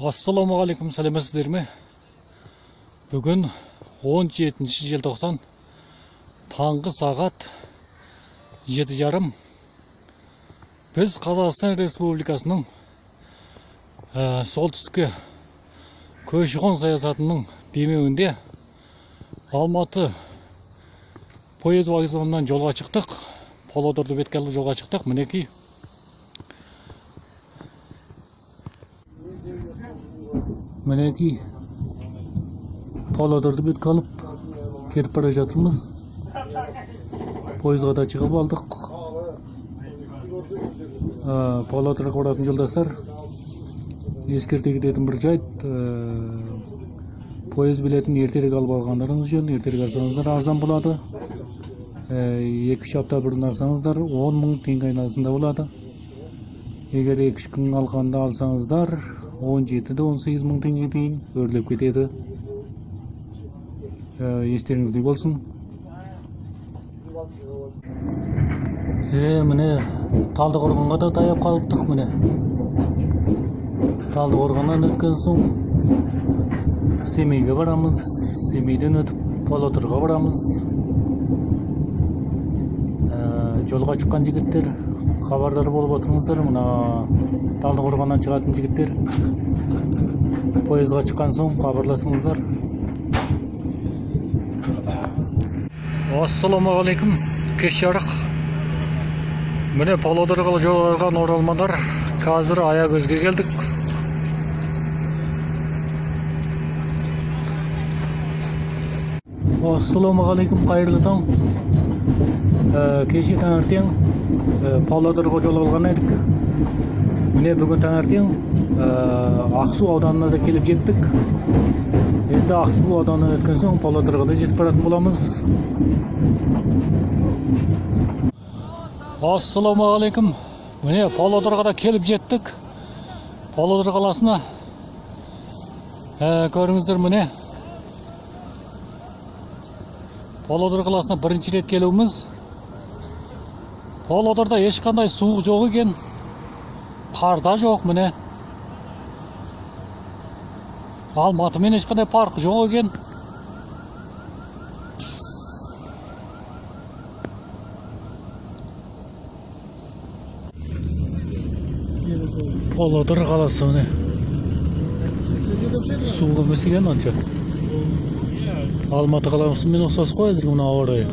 Ассалаумағалейкум, сәлеметсіздер ме? Бүгін 17 желтоқсан таңғы сағат 7:30. Біз Қазақстан Республикасының солтүстікке көші-қон саясатының демеуінде Алматы поезд вокзалынан жолға шықтық. Павлодарды бетке алып жолға шықтық. Мінекей. Мінекей Павлодарды бетке алып кетіп бара жатырмыз. Пойызға да шығып алдық. Павлодарға баратын жолдастар, ескерте кететін бір жайт, поезд билетін ертерек алып алғандарыңыз жөн. Ертерек алсаңыздар арзан болады. 2-3 апта бұрын алсаңыздар 10 мың теңге айналасында болады. Егер 2-3 күн алғанда алсаңыздар 17-18 мың теңге дейін өрлеп кетеді. Естеріңізде болсын. Міне Талдықорғанға да таяп қалыптық. Міне Талдықорғаннан өткен соң Семейге барамыз. Семейден өтіп Павлодарға барамыз. Жолға шыққан жігіттер, хабардар болып отырыңыздар. Мына Талдықорғаннан шығатын жігіттер, поездға шыққан соң хабарласыңыздар. Ассалаумағалейкум, кеш жарық. Міне Павлодарға жолға оралмандар. Қазір Аягөзге келдік. Ассалаумағалейкум, қайырлы таң. Кеше таңертең Павлодарға жол алған едік. Міне бүгін таңертең Ақсу ауданына да келіп жеттік. Енді Ақсу ауданынан өткен соң Павлодарға да жетіп баратын боламыз. Ассалаумағалейкум. Міне Павлодарға да келіп жеттік. Павлодар қаласына. Көріңіздер, міне Павлодар қаласына бірінші рет келуіміз. Павлодарда ешқандай суық жоқ екен. Қарда жоқ, міне. Алматымен ешқандай парк жоқ екен. Павлодар қаласы, міне. Суық емес екен анша. Алматы қаласымен ұқсас қой, әзір мына ауа райы.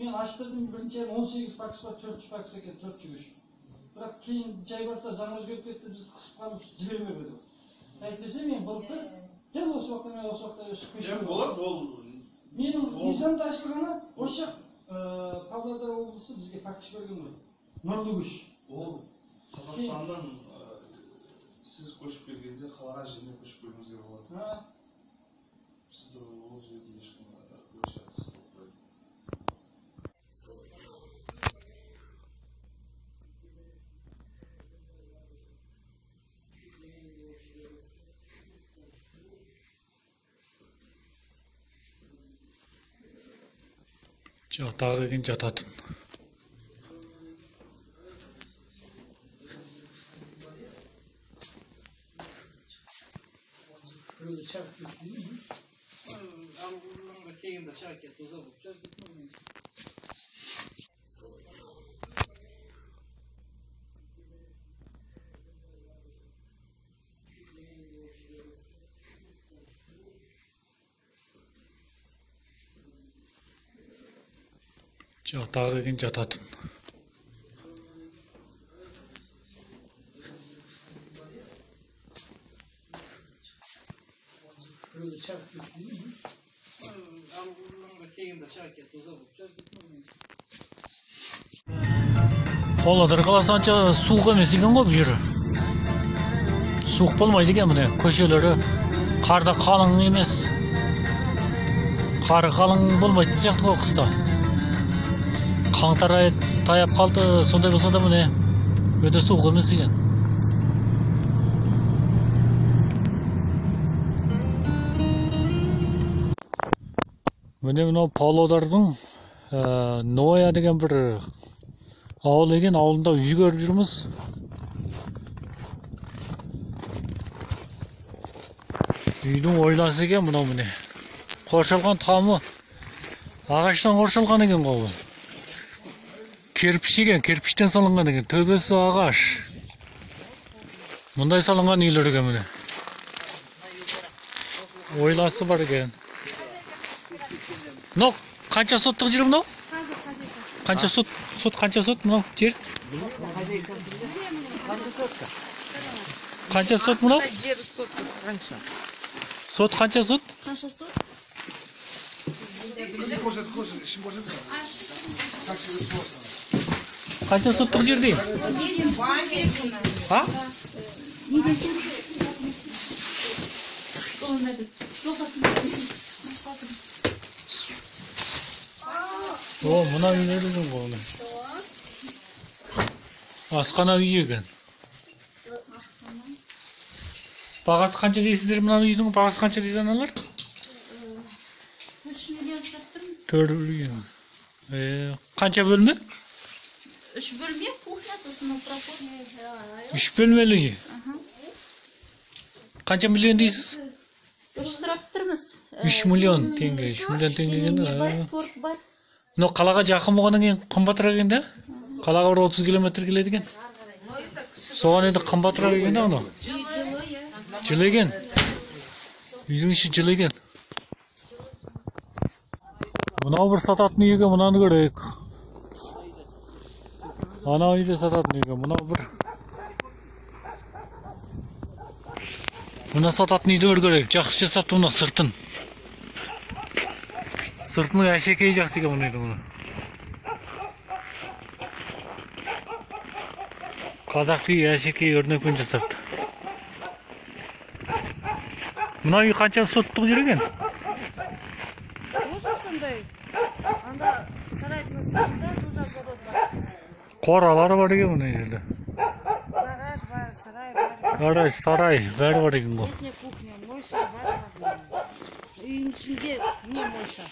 Мен аштырдым, бірінші 18 пакс бар, 4 пакс екен, 400. Бірақ кейін жай барда заң өзгеріп кетті, бізді қысып қалып жібермей қойды. Әйтпесе мен былтыр дәл осы уақытта мен осы уақытта көшіп болады. Менің визамды ашылғаны осы жақ Павлодар облысы бізге фактиш берген ғой. Нұрлы күш. Ол Қазақстандан сіз көшіп келгенде қалаған жеріне көшіп келуіңіз керек болады. Сізді ол жерде ешкім көшіп Жақтағы екен жататын. Жақтағы екен жататын. Павлодар қаласы анша суық емес екен ғой бұл жері. Суық болмайды екен, міне көшелері қарда қалың емес. Қары қалың болмайтын сияқты ғой қыста. Қаңтар айы таяп қалды, сондай болса да міне өте суық емес екен. Міне мынау Павлодардың Ноя деген бір ауыл екен, ауылында үй көріп жүрміз. Үйдің ойласы екен мынау міне. Қоршалған тамы ағаштан қоршалған екен ғой. Кирпич екен, кирпичтен салынған екен. Төбесі ағаш. Мұндай салынған үйлер екен міне. Ойласы бар екен. Мынау қанша соттық жер мынау? Қанша сот қанша сот мынау жер? Қанша сот мынау? Жер сотка қанша? Сот қанша сот? Қанша сот? Қанша соттық жер дейін? А? О, мына үйлер екен ғой. Асхана үй екен. Бағасы қанша дейсіздер мына үйдің? Бағасы қанша дейді аналар? 3 миллион саттырмыз. 4 миллион. Қанша бөлме? 3 бөлме, кухня, сосын проход. 3 бөлмелі үй. Қанша миллион дейсіз? 3 сұрап тұрмыз. 3 миллион теңге. 3 миллион теңге. Бар, торт бар. Мынау қалаға жақын болғаннан кейін қымбатырақ екен да? Қалаға бір 30 километр келеді екен. Соған енді қымбатырақ екен да мынау. Жылы екен. Үйдің іші жылы екен. Мынау бір сататын үй екен, мынаны көрейік. Ана үйде сататын үй екен, мынау бір. Мына сататын үйді көрейік. Жақсы жасапты мына сыртын. Сыртының әшекейі жақсы екен мұнайды мұны. Қазақ үй әшекей өрнекпен жасапты. Мына үй қанша соттық жүр екен? Тоже сондай. Анда сарайдың сыртында тоже огород бар. Қоралары бар екен мына жерде. Гараж бар, сарай бар. Гараж, сарай, бәрі бар екен ғой. Летняя кухня, мойша бар. Үйдің ішінде не мойша.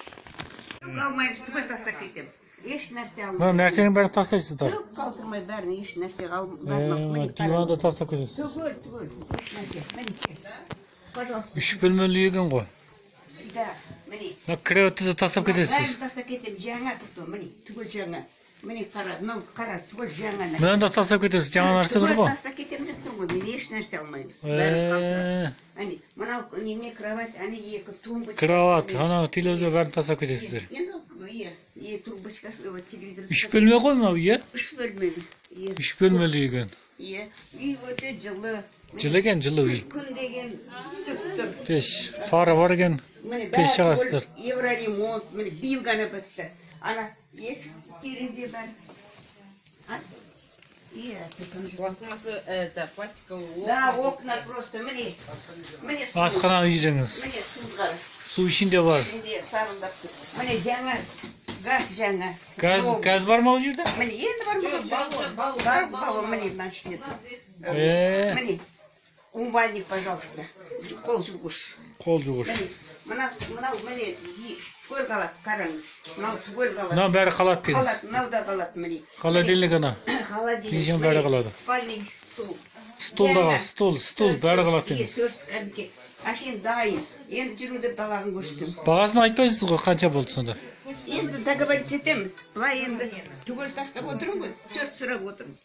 Қалмаймыз, түгел тастап кетеміз. Еш нәрсе Мына алмаймыз. нәрсенің бәрін тастайсыздар. Түк қалдырмай бәрін, еш нәрсе Диванды тастап кетесіз. Түгел, еш нәрсе. Міне, пожалуйста. 3 бөлмелі екен ғой. Да, міне. Мына креветті де тастап кетесіз. Бәрін тастап кетеміз, жаңа тұрды, міне, түгел жаңа. Міне қара, мынау қара, түгел жаңа нәрсе. Мынаны да тастап кетесіз, жаңа нәрсе бар Түгел ғой. тастап кетеміз деп тұрмын ғой, мен еш нәрсе алмаймыз. Бәрін қалдырмай. Әне, мынау неме кровать, әне екі тумбочка. Кроват, ана телевизор бәрін тастап кетесіздер. Енді, трубочкасы, телевизор. 3 бөлме ғой мынау, иә? 3 бөлмелі. 3 бөлмелі екен. Иә, үй өте жылы. Жылы екен, жылы үй. Күн деген түсіп тұр. Пеш, фары бар екен. Міне Пеш жағасыздар. евроремонт, міне биыл ғана бітті. Ана есік терезе бар. Иә, Пластмасса, это пластиковый да, окна просто, міне су. Асхана үй деңіз. Міне су бар. Су ішінде бар. Ішінде сарылдап тұр. Міне жаңа, газ жаңа. Газ бар ма ол жерде? Міне енді бар ма? Бар, баллон, міне мына ішінде тұр. Міне, умывальник, пожалуйста. Қол жуғыш. Қол жуғыш. Мынау міне түгел қалады, қараңыз. Мынау түгел қалады. Мынау бәрі қалады дейсіз. Қалады, мынау да қалады, міне. Холодильник ана. Холодильник. Нешен бәрі қалады. Спальный стул. Стул да қалады, стул, бәрі қалады дейсіз. Сөріс кәмеке. Әшен дайын. Енді жүруді далағын көрсетеміз. Бағасын айтпайсыз ғой, қанша болды сонда? Енді договориться етеміз. Былай енді түгел тастап отырмын ғой. 4 сұрап отырмын.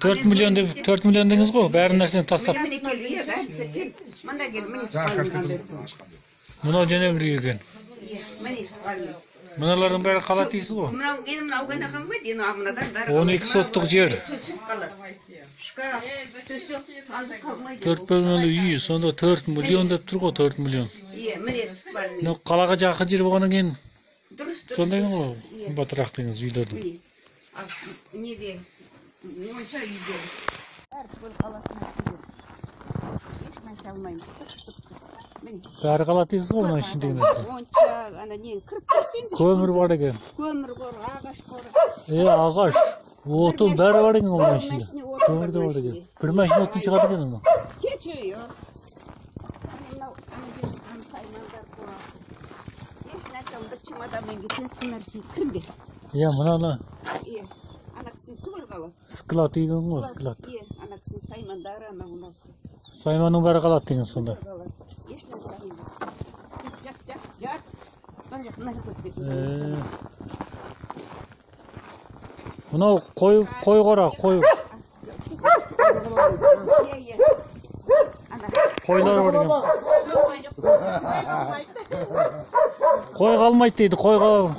4 миллион деңіз ғой, бәрі нәрсені тастап. Міне кел, иә, бәрісі кел. Мында кел, міне спальный қандай. Мынау және бір екен. Міне спальный. Мыналардың бәрі қалады дейсіз ғой. Мынау ғана қалмайды, енді мынадан бәрі 12 соттық жер. төсек қалады. Шкаф, төсек, сандық қалмайды. 4 бөлмелі үй, сонда 4 миллион деп тұр ғой, 4 миллион. Иә, міне спальный. Мынау қалаға жақын жер болғаннан кейін Дұрыс, сондай ғой, қымбатырақ деңіз үйлердің. Міне, неде, монша үйде. Әр түгел қалатын еш нәрсе алмаймыз. Міне. Бәрі қалады дейсіз ғой, оның ішіндегі нәрсе. Монша, ана нені кіріп көрсеңдер. Көмір бар екен. Көмір бар, ағаш бар. Ағаш, отын бәрі бар екен оның ішінде. Көмір де бар екен. Бір машина отын шығады екен оның. Keçiyor. Mınау, sаймандар қора. Еш нәрсе, бір чемоданмен кеткен нәрсе кімде? Иә, мынаны Иә, ана кісінің түгел қалады. склад деген ғой, склад. Иә, ана кісінің саймандары, ана мынасы. Сайманның бәрі қалады деген сонда. Қалады. Ешнәрсе емес. Жат. Бар жақ, мына жаққа өтіп кетті. Мынау қой қора, қой. Иә. Қойлар бар екен. Қой қалмайды дейді, қой қал.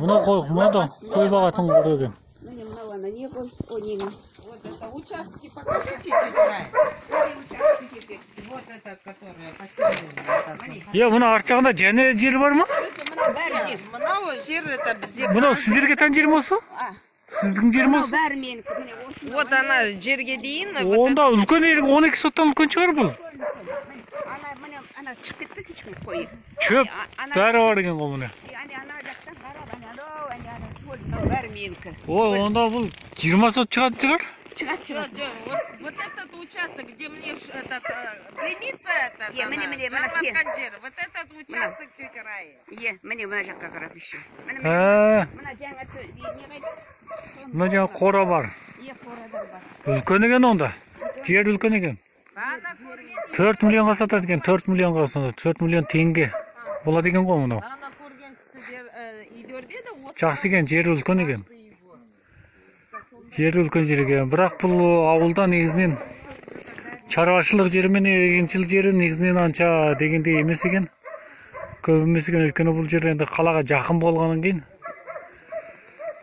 Мына қой бағатын қор екен. Міне мынау ана не қой? О, нені? Вот это участки покажите, тетя Рая. Вот этот, который поселение. Иә, мына арт жағында және жер бар ма? Мынау бәрі жер. Мынау жер это бізде. Мынау сіздерге тән жер ме осы? Сіздің жер ме Мынау осы? бәрі менікі. Міне осы. Вот она жерге дейін. Онда үлкен 12 соттан үлкен шығар бұл. Ана шығып кетпесін ешкім қойы. Шөп бәрі бар екен ғой міне. Ана жақтан қарап, мынау бәрі менікі. Ой, онда бұл 20 сот шығады шығар? Шығады. Вот этот участок, где мне этот граница этот, міне, вот этот участок тетя Рая. Иә, міне мына жаққа қарап еще. Мына жаңа не қайда? Мына жаңа қора бар. Иә, қорадар бар. Үлкен екен онда. Жер үлкен екен. 4 миллионға сатады екен, 4 миллионға сонда, 4 миллион теңге. Болады екен ғой мынау. Ана көрген кісі үйдерде де осы. Жақсы екен, жер үлкен екен. Жер үлкен жер екен. Бірақ бұл ауылда негізінен шаруашылық жері мен егіншілік жері негізінен анша дегенде емес екен. Көп емес екен, өйткені бұл жер енді қалаға жақын болғаннан кейін.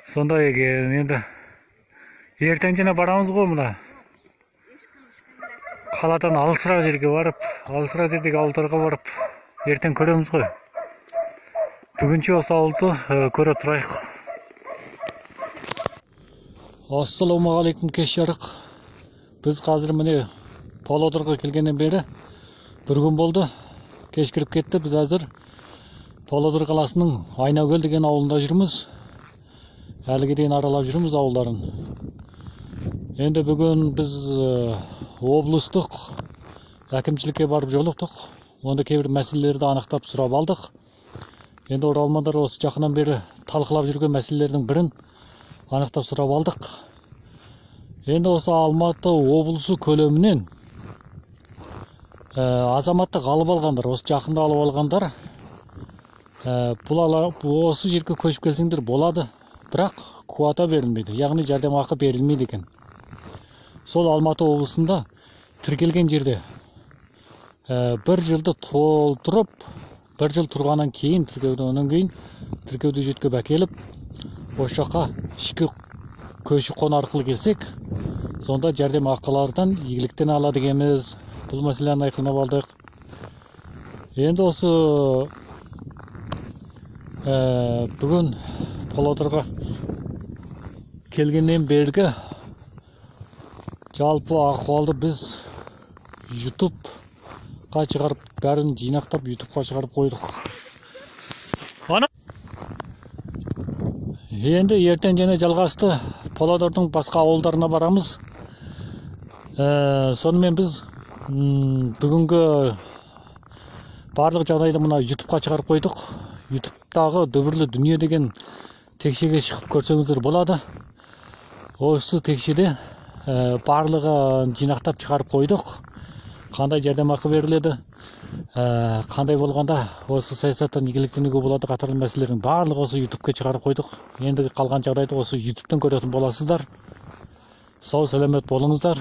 Сондай екен, енді ертең жана барамыз ғой мына. Қаладан алысырақ жерге барып, алысырақ жердегі ауылдарға барып, ертең көреміз ғой. Бүгінше осы ауылды көріп тұрайық. Ассалаумағалейкум, кеш жарық. Біз қазір міне Павлодарға келгеннен бері бір күн болды. Кеш кіріп кетті. Біз әзір Павлодар қаласының Айнакөл деген ауылында жүрміз. Әліге дейін аралап жүрміз ауылдарын. Енді бүгін біз облыстық әкімшілікке барып жолықтық. Онда кейбір мәселелерді анықтап сұрап алдық. Енді оралмандар осы жақынан бері талқылап жүрген мәселелердің бірін анықтап сұрап алдық. Енді осы Алматы облысы көлемінен азаматтық алып алғандар, осы жақында алып алғандар, осы жерге көшіп келсеңдер болады, бірақ квота берілмейді, яғни жәрдемақы берілмейді екен. Сол Алматы облысында тіркелген жерде бір жылды толтырып, бір жыл тұрғаннан кейін тіркеуді жеткіп әкеліп, осы жаққа ішкі көші-қон арқылы келсек, сонда жәрдемақылардан игіліктен алады екенбіз. Бұл мәселені айқындап алдық. Енді осы бүгін Павлодарға келгеннен бергі жалпы ахуалды біз YouTube-қа шығарып, бәрін жинақтап YouTube-қа шығарып қойдық. Енді ертең және жалғасты Павлодардың басқа ауылдарына барамыз. Сонымен біз бүгінгі барлық жағдайды мына YouTube-қа шығарып қойдық. YouTube-тағы дүбірлі дүние деген текшеге шығып көрсеңіздер болады. Осы текшеде барлығы жинақтап шығарып қойдық. Қандай жәрдемақы беріледі, қандай болғанда осы саясаттан игіліктенуге болады қатарлы мәселелердің барлығы осы YouTube-ке шығарып қойдық. Енді қалған жағдайды осы YouTube-тан көретін боласыздар. Сау сәлемет болыңыздар.